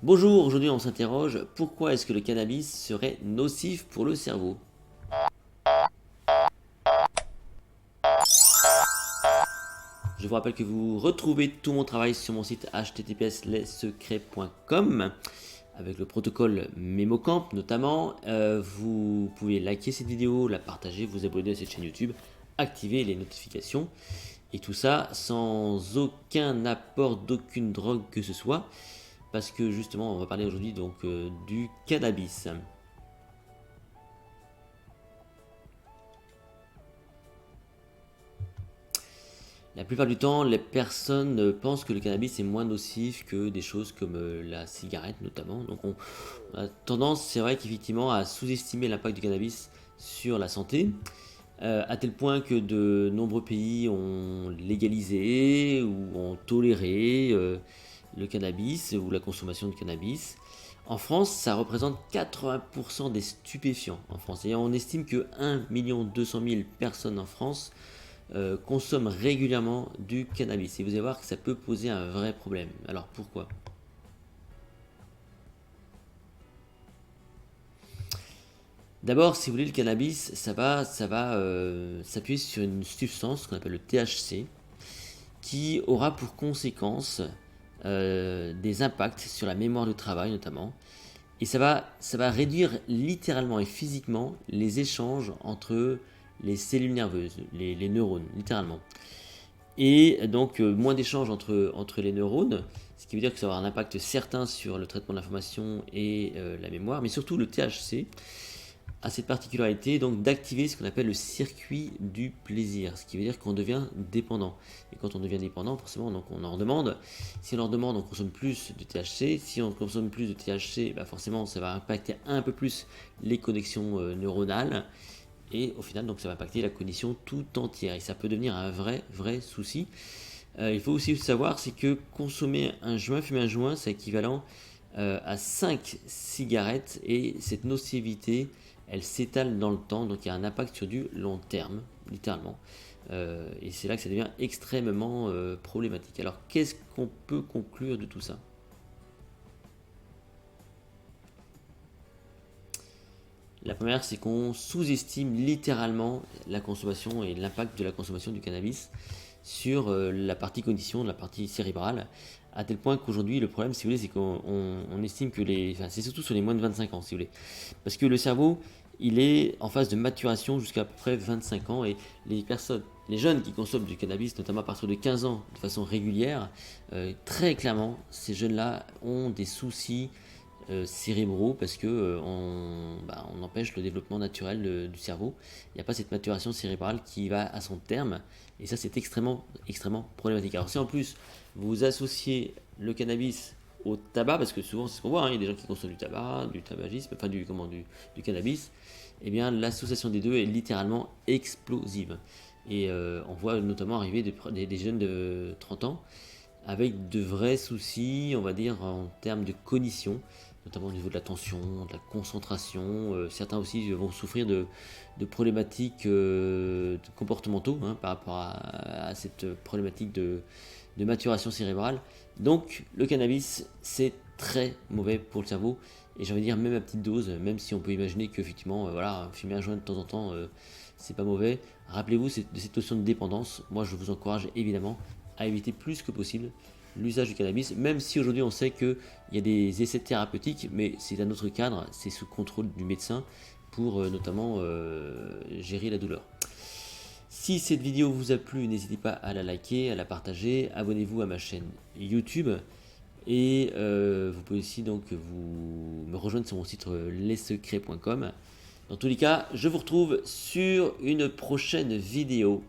Bonjour, aujourd'hui on s'interroge, pourquoi est-ce que le cannabis serait nocif pour le cerveau? Je vous rappelle que vous retrouvez tout mon travail sur mon site https://lessecrets.com avec le protocole MemoCamp notamment. Vous pouvez liker cette vidéo, la partager, vous abonner à cette chaîne YouTube, activer les notifications et tout ça sans aucun apport d'aucune drogue que ce soit parce que justement on va parler aujourd'hui donc du cannabis. La plupart du temps, les personnes pensent que le cannabis est moins nocif que des choses comme la cigarette notamment. Donc on a tendance, c'est vrai qu'effectivement, à sous-estimer l'impact du cannabis sur la santé, à tel point que de nombreux pays ont légalisé ou ont toléré le cannabis ou la consommation de cannabis. En France, ça représente 80% des stupéfiants en France. Et on estime que 1 200 000 personnes en France consomment régulièrement du cannabis. Et vous allez voir que ça peut poser un vrai problème. Alors pourquoi? D'abord, si vous voulez, le cannabis, ça va s'appuyer sur une substance qu'on appelle le THC, qui aura pour conséquence des impacts sur la mémoire de travail notamment. Et ça va réduire littéralement et physiquement les échanges entre les cellules nerveuses, les neurones, littéralement. Et donc moins d'échanges entre les neurones, ce qui veut dire que ça va avoir un impact certain sur le traitement de l'information et la mémoire, mais surtout le THC a cette particularité donc d'activer ce qu'on appelle le circuit du plaisir, ce qui veut dire qu'on devient dépendant. Et quand on devient dépendant, forcément, donc on en redemande. Si on en redemande, on consomme plus de THC. Si on consomme plus de THC, bah forcément, ça va impacter un peu plus les connexions neuronales. Et au final, donc, ça va impacter la cognition tout entière. Et ça peut devenir un vrai souci. Il faut aussi savoir, c'est que consommer un joint, fumer un joint, c'est équivalent à 5 cigarettes. Et cette nocivité, elle s'étale dans le temps, donc il y a un impact sur du long terme, littéralement. Et c'est là que ça devient extrêmement problématique. Alors qu'est-ce qu'on peut conclure de tout ça? La première, c'est qu'on sous-estime littéralement la consommation et l'impact de la consommation du cannabis sur la partie cognition, la partie cérébrale, à tel point qu'aujourd'hui, le problème, si vous voulez, c'est qu'on estime que c'est surtout sur les moins de 25 ans, si vous voulez. Parce que le cerveau, il est en phase de maturation jusqu'à peu près 25 ans, et les jeunes qui consomment du cannabis, notamment à partir de 15 ans, de façon régulière, très clairement, ces jeunes-là ont des soucis cérébraux parce que on empêche le développement naturel du cerveau. Il n'y a pas cette maturation cérébrale qui va à son terme et ça c'est extrêmement problématique. Alors si en plus vous associez le cannabis au tabac, parce que souvent c'est ce qu'on voit, hein, il y a des gens qui consomment du tabac, du tabagisme, enfin du cannabis, et bien l'association des deux est littéralement explosive. Et on voit notamment arriver des jeunes de 30 ans avec de vrais soucis, on va dire, en termes de cognition, notamment au niveau de l'attention, de la concentration. Certains aussi vont souffrir de problématiques comportementaux hein, par rapport à cette problématique de maturation cérébrale. Donc le cannabis, c'est très mauvais pour le cerveau. Et j'ai envie de dire, même à petite dose, même si on peut imaginer que effectivement, voilà, fumer un joint de temps en temps, c'est pas mauvais. Rappelez-vous de cette notion de dépendance. Moi, je vous encourage évidemment à éviter plus que possible l'usage du cannabis, même si aujourd'hui on sait qu'il y a des essais thérapeutiques, mais c'est un autre cadre, c'est sous contrôle du médecin pour notamment gérer la douleur. Si cette vidéo vous a plu, n'hésitez pas à la liker, à la partager, abonnez-vous à ma chaîne YouTube et vous pouvez aussi donc me rejoindre sur mon site lessecrets.com. Dans tous les cas, je vous retrouve sur une prochaine vidéo.